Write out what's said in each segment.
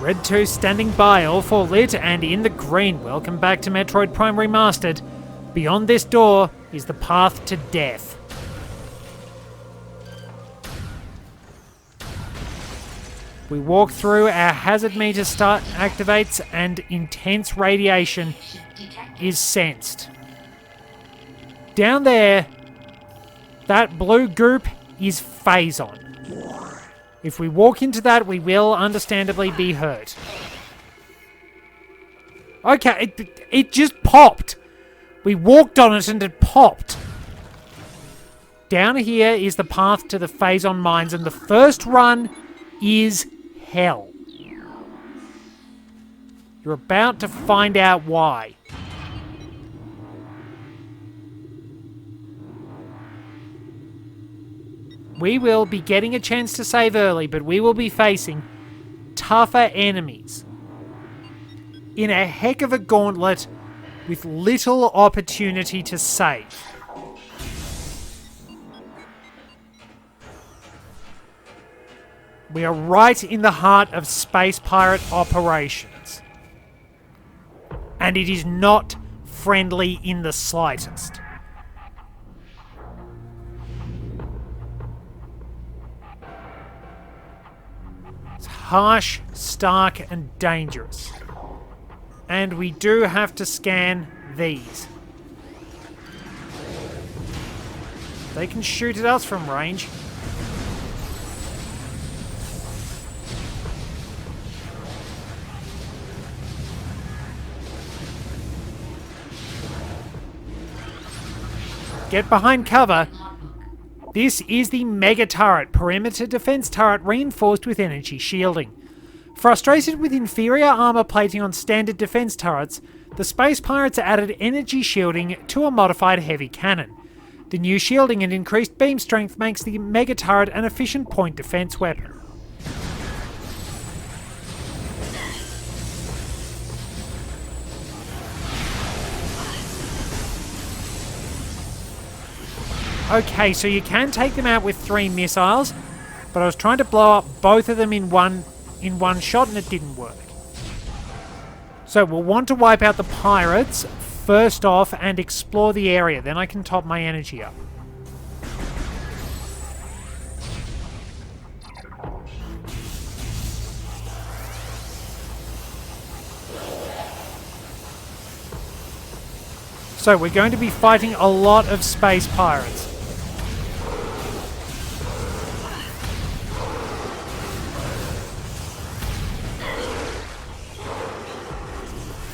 Red 2 standing by, all 4 lit and in the green. Welcome back to Metroid Prime Remastered. Beyond this door is the path to death. We walk through, our hazard meter activates and intense radiation is sensed. Down there, that blue goop is Phazon. If we walk into that, we will understandably be hurt. Okay, it just popped. We walked on it and it popped. Down here is the path to the Phazon mines, and the first run is hell. You're about to find out why. We will be getting a chance to save early, but we will be facing tougher enemies in a heck of a gauntlet with little opportunity to save. We are right in the heart of space pirate operations, and it is not friendly in the slightest. Harsh, stark, and dangerous. And we do have to scan these. They can shoot at us from range. Get behind cover. This is the Mega Turret, perimeter defense turret reinforced with energy shielding. Frustrated with inferior armor plating on standard defense turrets, the Space Pirates added energy shielding to a modified heavy cannon. The new shielding and increased beam strength makes the Mega Turret an efficient point defense weapon. Okay, so you can take them out with 3 missiles, but I was trying to blow up both of them in one shot and it didn't work. So we'll want to wipe out the pirates first off and explore the area, then I can top my energy up. So we're going to be fighting a lot of space pirates.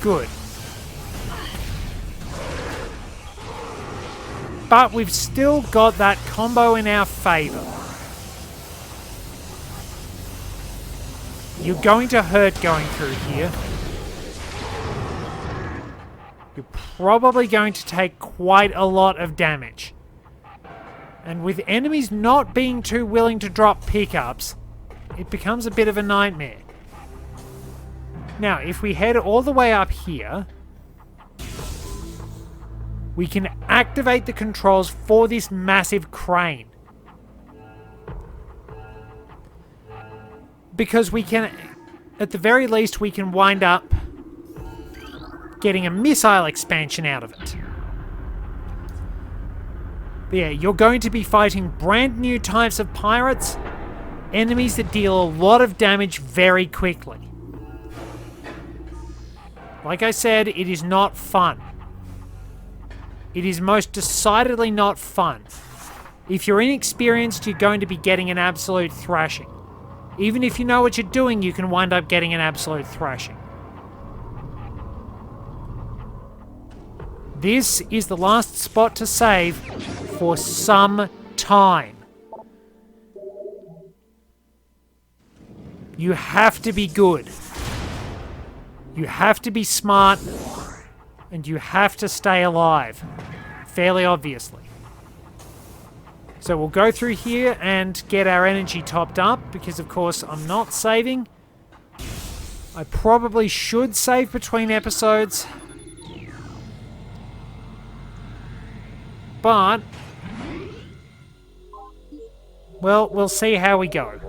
Good. But we've still got that combo in our favour. You're going to hurt going through here. You're probably going to take quite a lot of damage. And with enemies not being too willing to drop pickups, it becomes a bit of a nightmare. Now, if we head all the way up here, we can activate the controls for this massive crane. Because we can, at the very least, we can wind up getting a missile expansion out of it. But yeah, you're going to be fighting brand new types of pirates, enemies that deal a lot of damage very quickly. Like I said, it is not fun. It is most decidedly not fun. If you're inexperienced, you're going to be getting an absolute thrashing. Even if you know what you're doing, you can wind up getting an absolute thrashing. This is the last spot to save for some time. You have to be good. You have to be smart, and you have to stay alive, fairly obviously. So we'll go through here and get our energy topped up, because of course I'm not saving. I probably should save between episodes, but, well, we'll see how we go.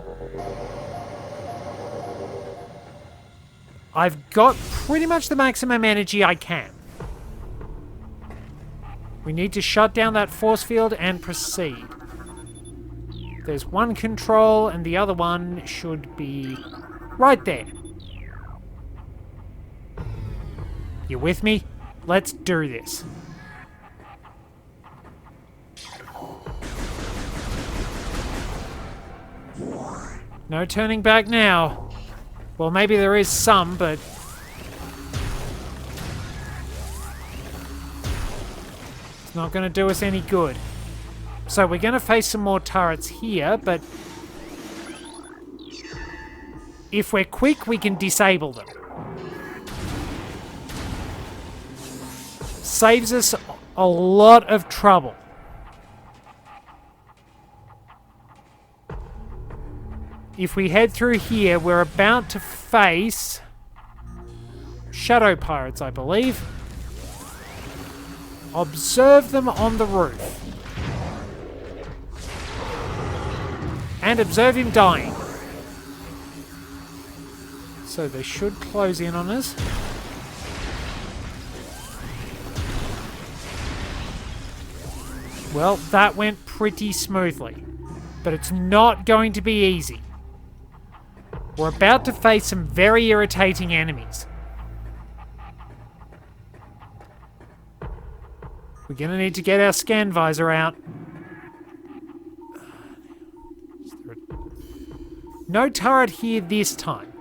I've got pretty much the maximum energy I can. We need to shut down that force field and proceed. There's one control and the other one should be right there. You with me? Let's do this. No turning back now. Well, maybe there is some, but... it's not going to do us any good. So we're going to face some more turrets here, but... if we're quick, we can disable them. Saves us a lot of trouble. If we head through here, we're about to face shadow pirates, I believe. Observe them on the roof. And observe him dying. So they should close in on us. Well, that went pretty smoothly. But it's not going to be easy. We're about to face some very irritating enemies. We're going to need to get our scan visor out. No turret here this time.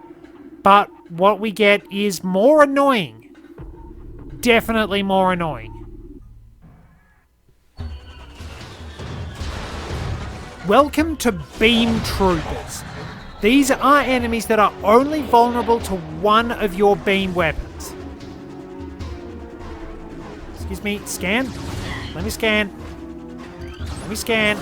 But what we get is more annoying. Definitely more annoying. Welcome to Beam Troopers. These are enemies that are only vulnerable to one of your beam weapons. Excuse me, scan. Let me scan. Let me scan.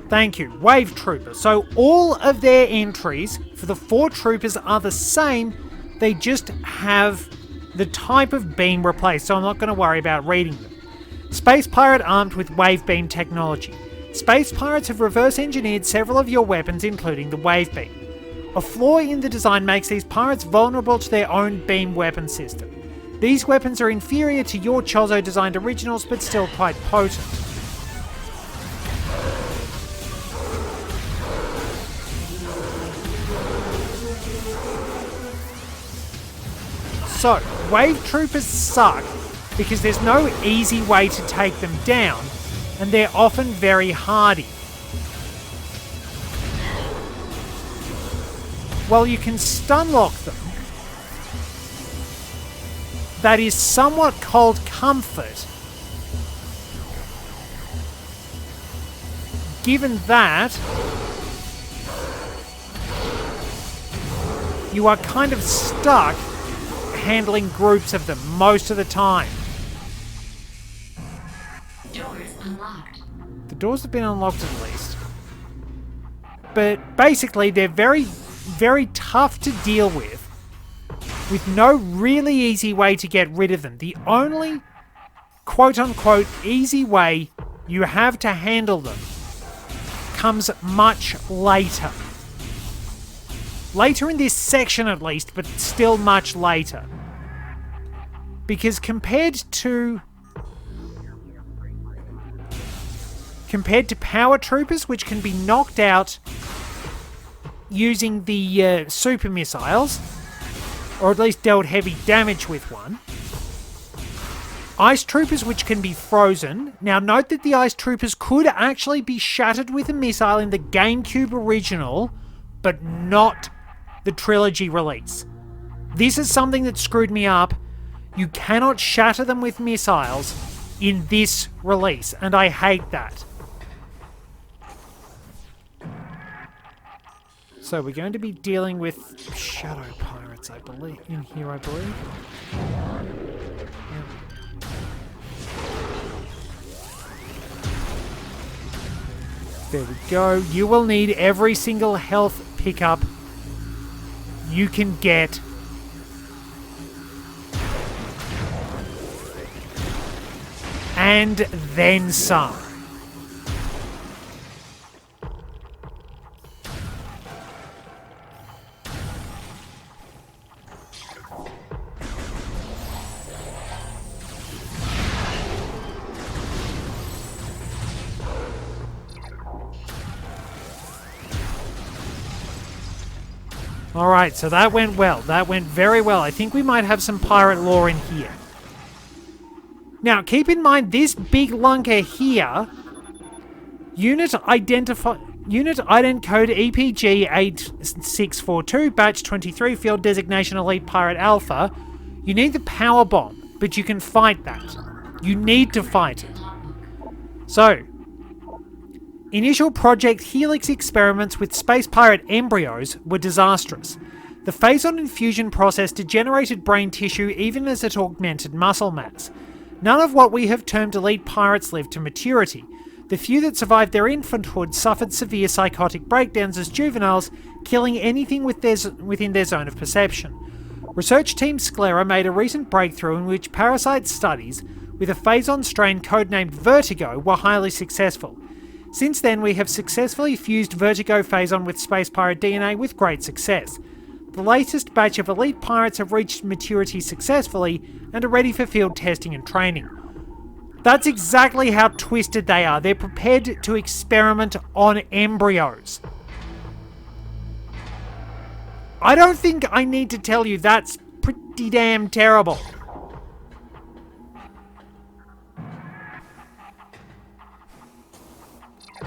Thank you, Wave Trooper. So all of their entries for the 4 troopers are the same. They just have the type of beam replaced, so I'm not going to worry about reading them. Space Pirate armed with wave beam technology. Space Pirates have reverse engineered several of your weapons, including the wave beam. A flaw in the design makes these pirates vulnerable to their own beam weapon system. These weapons are inferior to your Chozo designed originals, but still quite potent. So, Wave Troopers suck because there's no easy way to take them down, and they're often very hardy. While you can stun lock them, that is somewhat cold comfort, given that you are kind of stuck handling groups of them most of the time. Doors unlocked. The doors have been unlocked at least. But basically they're very, very tough to deal with no really easy way to get rid of them. The only quote-unquote easy way you have to handle them comes much later. Later in this section at least, but still much later. Because compared to power troopers, which can be knocked out using the super missiles, or at least dealt heavy damage with one. Ice troopers, which can be frozen. Now note that the ice troopers could actually be shattered with a missile in the GameCube original, but not the trilogy release. This is something that screwed me up. You cannot shatter them with missiles in this release, and I hate that. So we're going to be dealing with shadow pirates, I believe, in here, I believe. Yeah. There we go. You will need every single health pickup you can get. And then some. Alright, so that went well. That went very well. I think we might have some pirate lore in here. Now, keep in mind this big lunker here, Unit ident code EPG 8642, batch 23, field designation Elite Pirate Alpha. You need the power bomb, but you can fight that. You need to fight it. So, initial Project Helix experiments with space pirate embryos were disastrous. The phazon infusion process degenerated brain tissue even as it augmented muscle mass. None of what we have termed elite pirates lived to maturity. The few that survived their infanthood suffered severe psychotic breakdowns as juveniles, killing anything within their zone of perception. Research team Sclera made a recent breakthrough in which parasite studies with a phazon strain codenamed Vertigo were highly successful. Since then, we have successfully fused Vertigo phazon with space pirate DNA with great success. The latest batch of elite pirates have reached maturity successfully and are ready for field testing and training. That's exactly how twisted they are. They're prepared to experiment on embryos. I don't think I need to tell you that's pretty damn terrible.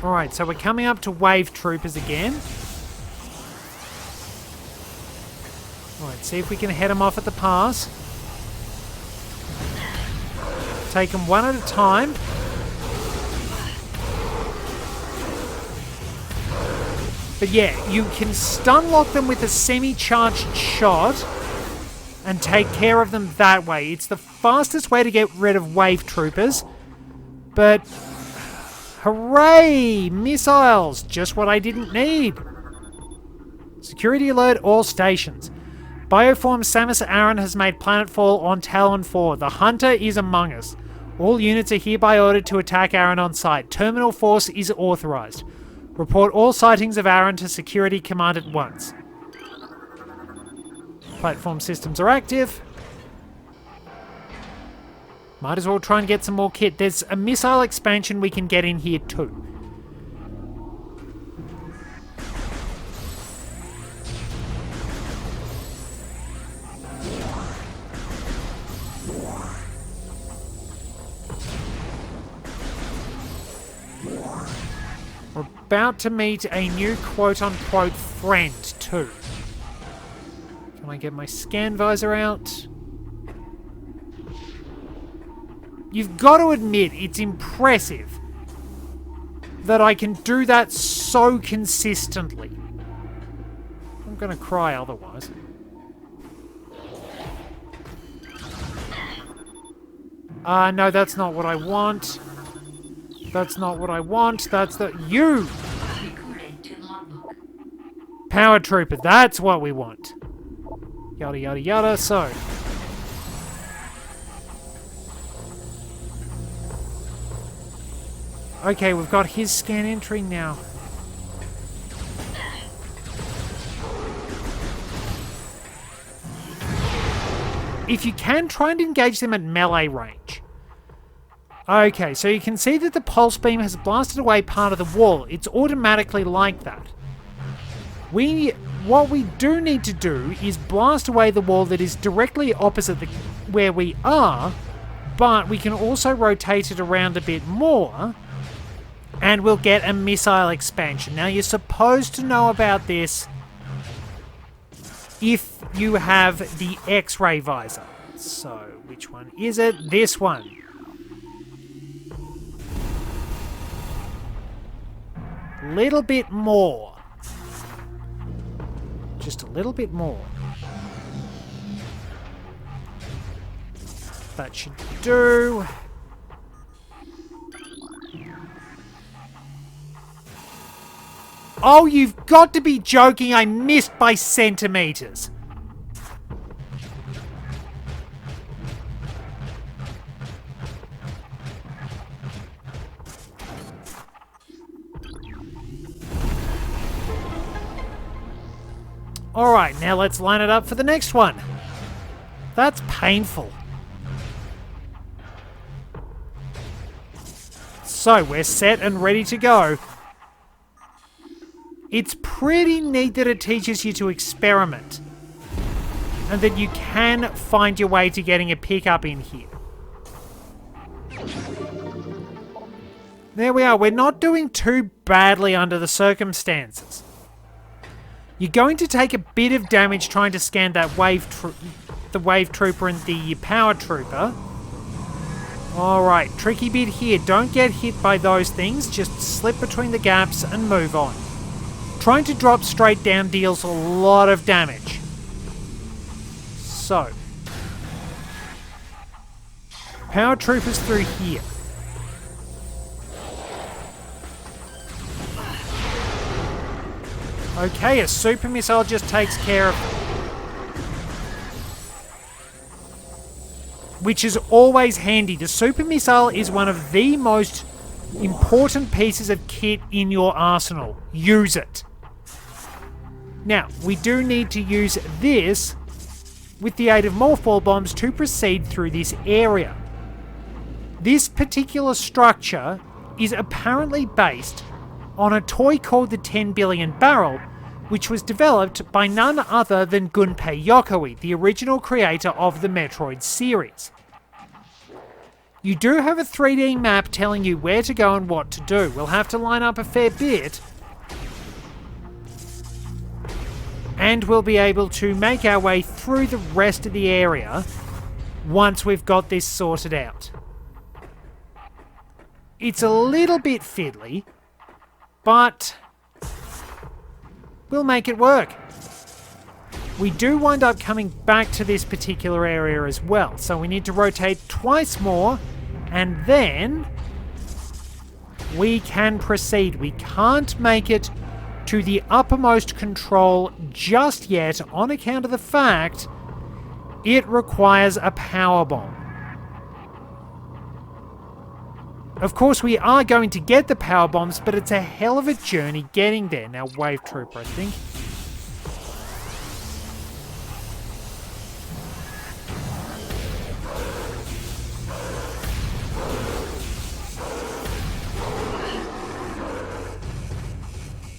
Alright, so we're coming up to wave troopers again. Alright, see if we can head them off at the pass. Take them one at a time. But yeah, you can stun lock them with a semi-charged shot and take care of them that way. It's the fastest way to get rid of wave troopers. But hooray! Missiles! Just what I didn't need. Security alert all stations. Bioform Samus Aran has made planetfall on Talon 4. The Hunter is among us. All units are hereby ordered to attack Aran on site. Terminal force is authorized. Report all sightings of Aran to Security Command at once. Platform systems are active. Might as well try and get some more kit. There's a missile expansion we can get in here too. We're about to meet a new quote-unquote friend too. Can I get my scan visor out? You've got to admit, it's impressive that I can do that so consistently. I'm gonna cry otherwise. No, that's not what I want. That's not what I want. That's the... You! Power Trooper, that's what we want. Yada, yada, yada, so... Okay, we've got his scan entry now. If you can, try and engage them at melee range. Okay, so you can see that the pulse beam has blasted away part of the wall. It's automatically like that. What we do need to do is blast away the wall that is directly opposite where we are, but we can also rotate it around a bit more, and we'll get a missile expansion. Now, you're supposed to know about this if you have the X-ray visor. So, which one is it? This one. Little bit more. Just a little bit more. That should do. Oh, you've got to be joking. I missed by centimeters. Alright, now let's line it up for the next one. That's painful. So, we're set and ready to go. It's pretty neat that it teaches you to experiment. And that you can find your way to getting a pickup in here. There we are. We're not doing too badly under the circumstances. You're going to take a bit of damage trying to scan that the wave trooper and the power trooper. Alright, tricky bit here. Don't get hit by those things. Just slip between the gaps and move on. Trying to drop straight down deals a lot of damage. So, power troopers through here. Okay, a super missile just takes care of them. Which is always handy. The super missile is one of the most important pieces of kit in your arsenal. Use it. Now, we do need to use this with the aid of morph ball bombs to proceed through this area. This particular structure is apparently based on a toy called the 10 billion barrel, which was developed by none other than Gunpei Yokoi, the original creator of the Metroid series. You do have a 3D map telling you where to go and what to do. We'll have to line up a fair bit, and we'll be able to make our way through the rest of the area once we've got this sorted out. It's a little bit fiddly, but we'll make it work. We do wind up coming back to this particular area as well, so we need to rotate twice more, and then we can proceed. We can't make it to the uppermost control just yet on account of the fact it requires a power bomb. Of course, we are going to get the power bombs, but it's a hell of a journey getting there. Now, Wave Trooper, I think.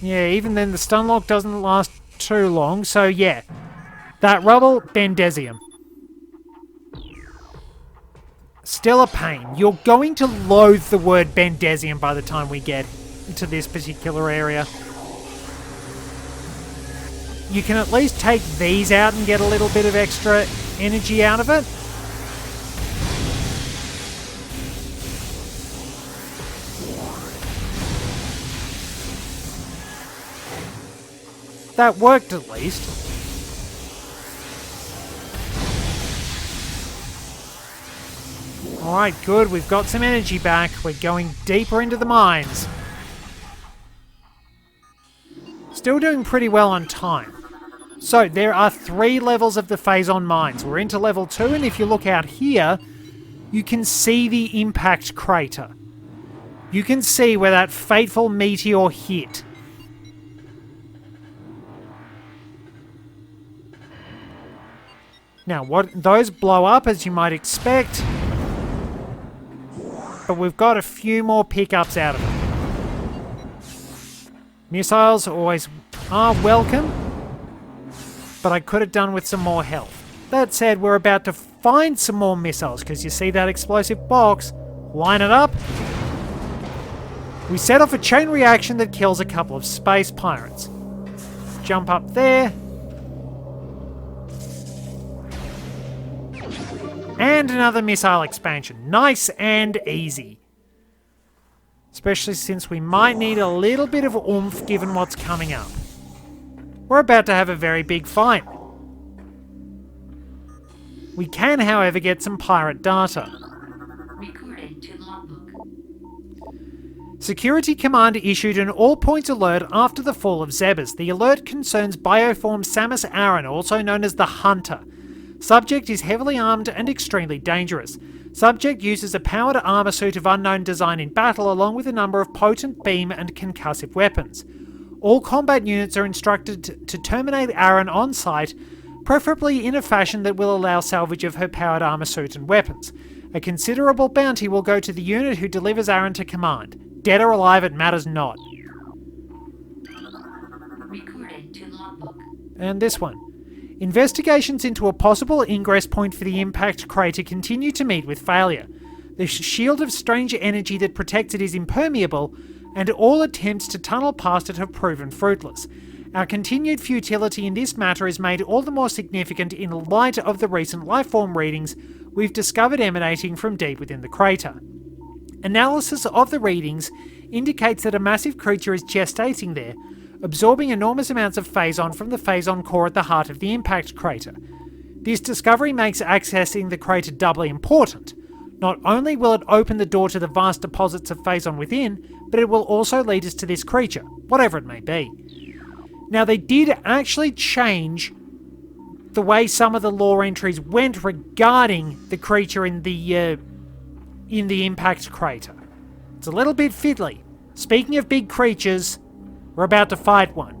Yeah, even then the stun lock doesn't last too long, so yeah. That rubble, Bendesium. Still a pain. You're going to loathe the word Bendesium by the time we get to this particular area. You can at least take these out and get a little bit of extra energy out of it. That worked at least. Alright, good. We've got some energy back. We're going deeper into the mines. Still doing pretty well on time. So, there are 3 levels of the Phazon mines. We're into level 2, and if you look out here, you can see the impact crater. You can see where that fateful meteor hit. Now, those blow up, as you might expect. But we've got a few more pickups out of it. Missiles always are welcome, but I could have done with some more health. That said, we're about to find some more missiles, because you see that explosive box? Line it up. We set off a chain reaction that kills a couple of space pirates. Jump up there. And another missile expansion. Nice and easy. Especially since we might need a little bit of oomph given what's coming up. We're about to have a very big fight. We can, however, get some pirate data. Recorded to logbook. Security Command issued an all-points alert after the fall of Zebes. The alert concerns Bioform Samus Aran, also known as the Hunter. Subject is heavily armed and extremely dangerous. Subject uses a powered armor suit of unknown design in battle, along with a number of potent beam and concussive weapons. All combat units are instructed to terminate Aran on sight, preferably in a fashion that will allow salvage of her powered armor suit and weapons. A considerable bounty will go to the unit who delivers Aran to command. Dead or alive, it matters not. Recorded to logbook. And this one. Investigations into a possible ingress point for the impact crater continue to meet with failure. The shield of strange energy that protects it is impermeable, and all attempts to tunnel past it have proven fruitless. Our continued futility in this matter is made all the more significant in light of the recent lifeform readings we've discovered emanating from deep within the crater. Analysis of the readings indicates that a massive creature is gestating there, absorbing enormous amounts of phazon from the phazon core at the heart of the impact crater. This discovery makes accessing the crater doubly important. Not only will it open the door to the vast deposits of phazon within, but it will also lead us to this creature, whatever it may be. Now, they did actually change the way some of the lore entries went regarding the creature in the impact crater. It's a little bit fiddly. Speaking of big creatures, we're about to fight one.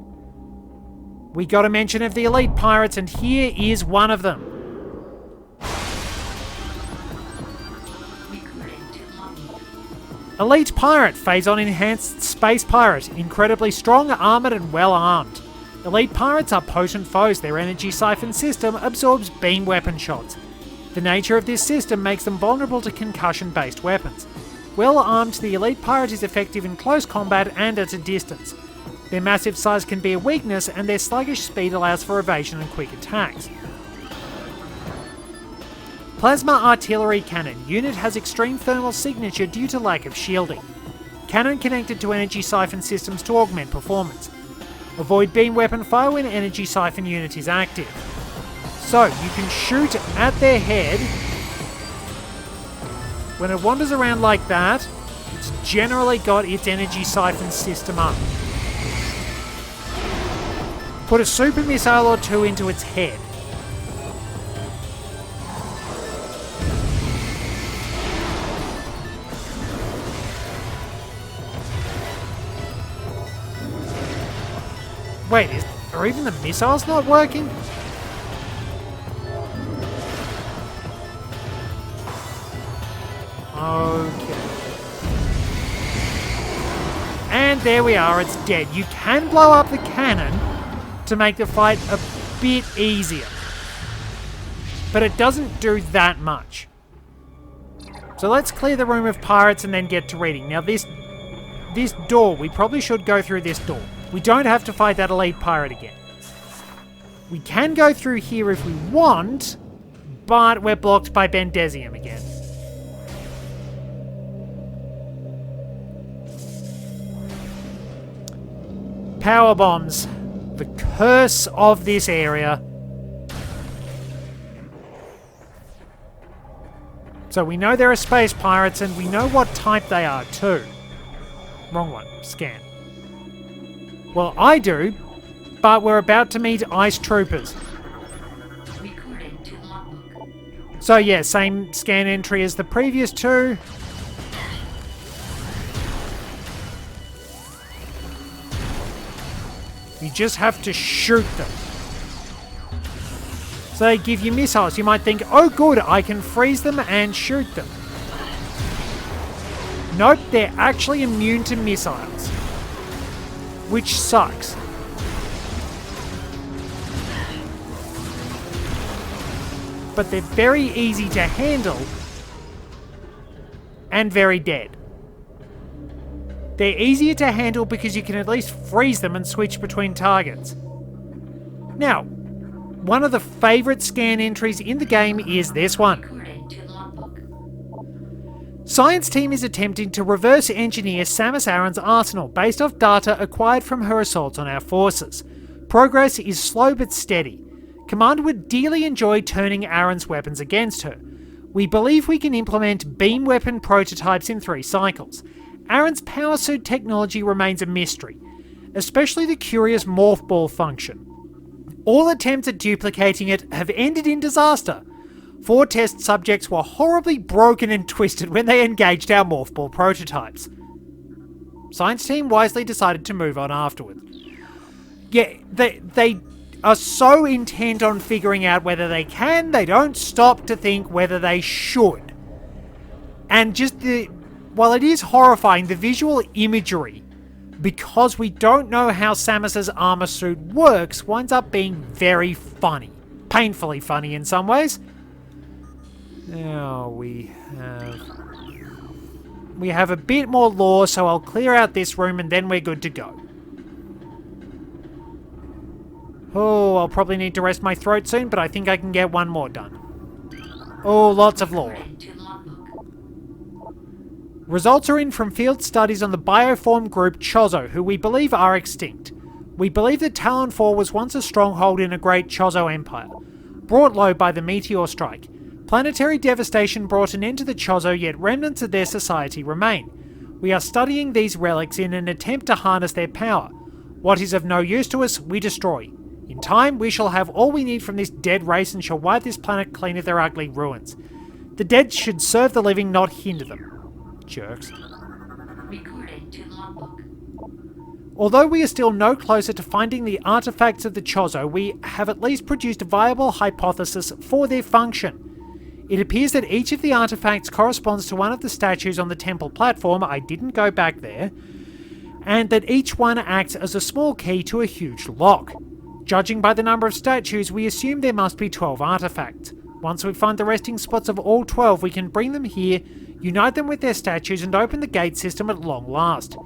We got a mention of the elite pirates, and here is one of them. Elite pirate, phazon enhanced space pirate, incredibly strong, armoured and well armed. Elite pirates are potent foes. Their energy siphon system absorbs beam weapon shots. The nature of this system makes them vulnerable to concussion-based weapons. Well armed, the elite pirate is effective in close combat and at a distance. Their massive size can be a weakness, and their sluggish speed allows for evasion and quick attacks. Plasma artillery cannon. Unit has extreme thermal signature due to lack of shielding. Cannon connected to energy siphon systems to augment performance. Avoid beam weapon fire when energy siphon unit is active. So, you can shoot at their head. When it wanders around like that, it's generally got its energy siphon system up. Put a super missile or two into its head. Wait, are even the missiles not working? Okay. And there we are, it's dead. You can blow up the cannon to make the fight a bit easier, but it doesn't do that much. So let's clear the room of pirates and then get to reading. Now this door, we probably should go through this door. We don't have to fight that elite pirate again. We can go through here if we want, but we're blocked by Bendesium again. Power bombs. The curse of this area. So we know there are space pirates, and we know what type they are too. Wrong one. Scan. Well, I do, but we're about to meet ice troopers. Recorded to logbook. So yeah, same scan entry as the previous two. You just have to shoot them. So they give you missiles. You might think, oh good, I can freeze them and shoot them. Nope, they're actually immune to missiles, which sucks. But they're very easy to handle and very dead. They're easier to handle because you can at least freeze them and switch between targets. Now, one of the favourite scan entries in the game is this one. Recorded to logbook. Science team is attempting to reverse engineer Samus Aran's arsenal based off data acquired from her assaults on our forces. Progress is slow but steady. Commander would dearly enjoy turning Aran's weapons against her. We believe we can implement beam weapon prototypes in 3 cycles. Aran's power suit technology remains a mystery, especially the curious morph ball function. All attempts at duplicating it have ended in disaster. 4 test subjects were horribly broken and twisted when they engaged our morph ball prototypes. Science team wisely decided to move on afterwards. Yeah, they are so intent on figuring out whether they can, they don't stop to think whether they should. And just while it is horrifying, the visual imagery because we don't know how Samus's armor suit works, winds up being very funny. Painfully funny in some ways. Now we have a bit more lore, so I'll clear out this room and then we're good to go. Oh, I'll probably need to rest my throat soon, but I think I can get one more done. Oh, lots of lore. Results are in from field studies on the bioform group Chozo, who we believe are extinct. We believe that Talon 4 was once a stronghold in a great Chozo empire, brought low by the meteor strike. Planetary devastation brought an end to the Chozo, yet remnants of their society remain. We are studying these relics in an attempt to harness their power. What is of no use to us, we destroy. In time, we shall have all we need from this dead race and shall wipe this planet clean of their ugly ruins. The dead should serve the living, not hinder them. Jerks. Recorded to logbook. Although we are still no closer to finding the artifacts of the Chozo, we have at least produced a viable hypothesis for their function. It appears that each of the artifacts corresponds to one of the statues on the temple platform, I didn't go back there, and that each one acts as a small key to a huge lock. Judging by the number of statues, we assume there must be 12 artifacts. Once we find the resting spots of all 12, we can bring them here, unite them with their statues, and open the gate system at long last.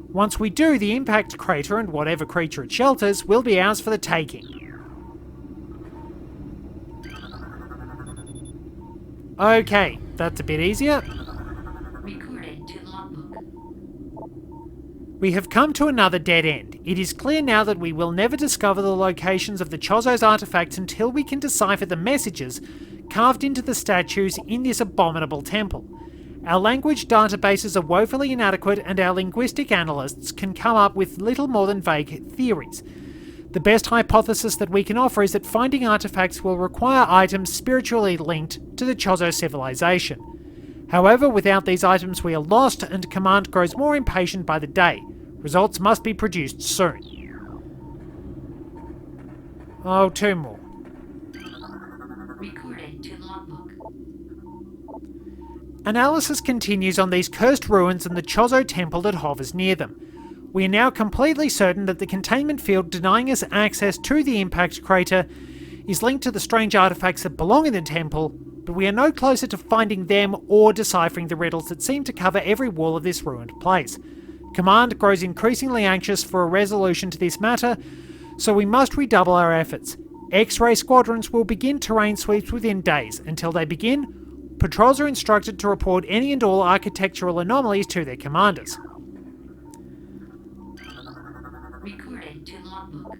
Once we do, the impact crater and whatever creature it shelters will be ours for the taking. Okay, that's a bit easier. Recorded to logbook. We have come to another dead end. It is clear now that we will never discover the locations of the Chozo's artifacts until we can decipher the messages carved into the statues in this abominable temple. Our language databases are woefully inadequate, and our linguistic analysts can come up with little more than vague theories. The best hypothesis that we can offer is that finding artifacts will require items spiritually linked to the Chozo civilization. However, without these items we are lost, and Command grows more impatient by the day. Results must be produced soon. Oh, 2 more. Recorded to logbook. Analysis continues on these cursed ruins and the Chozo temple that hovers near them. We are now completely certain that the containment field denying us access to the impact crater is linked to the strange artifacts that belong in the temple, but we are no closer to finding them or deciphering the riddles that seem to cover every wall of this ruined place. Command grows increasingly anxious for a resolution to this matter, so we must redouble our efforts. X-ray squadrons will begin terrain sweeps within days. Until they begin, patrols are instructed to report any and all architectural anomalies to their commanders. Recorded to logbook.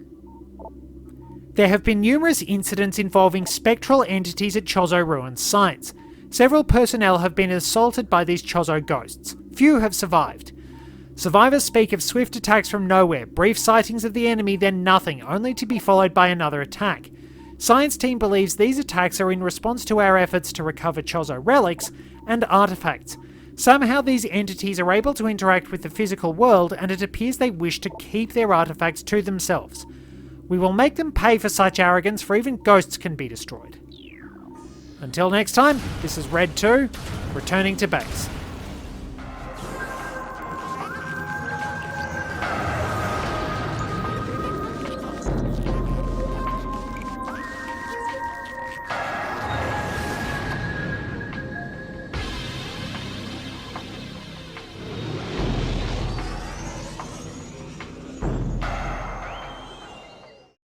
There have been numerous incidents involving spectral entities at Chozo Ruins sites. Several personnel have been assaulted by these Chozo ghosts. Few have survived. Survivors speak of swift attacks from nowhere, brief sightings of the enemy, then nothing, only to be followed by another attack. Science team believes these attacks are in response to our efforts to recover Chozo relics and artifacts. Somehow these entities are able to interact with the physical world, and it appears they wish to keep their artifacts to themselves. We will make them pay for such arrogance, for even ghosts can be destroyed. Until next time, this is Red 2, returning to base.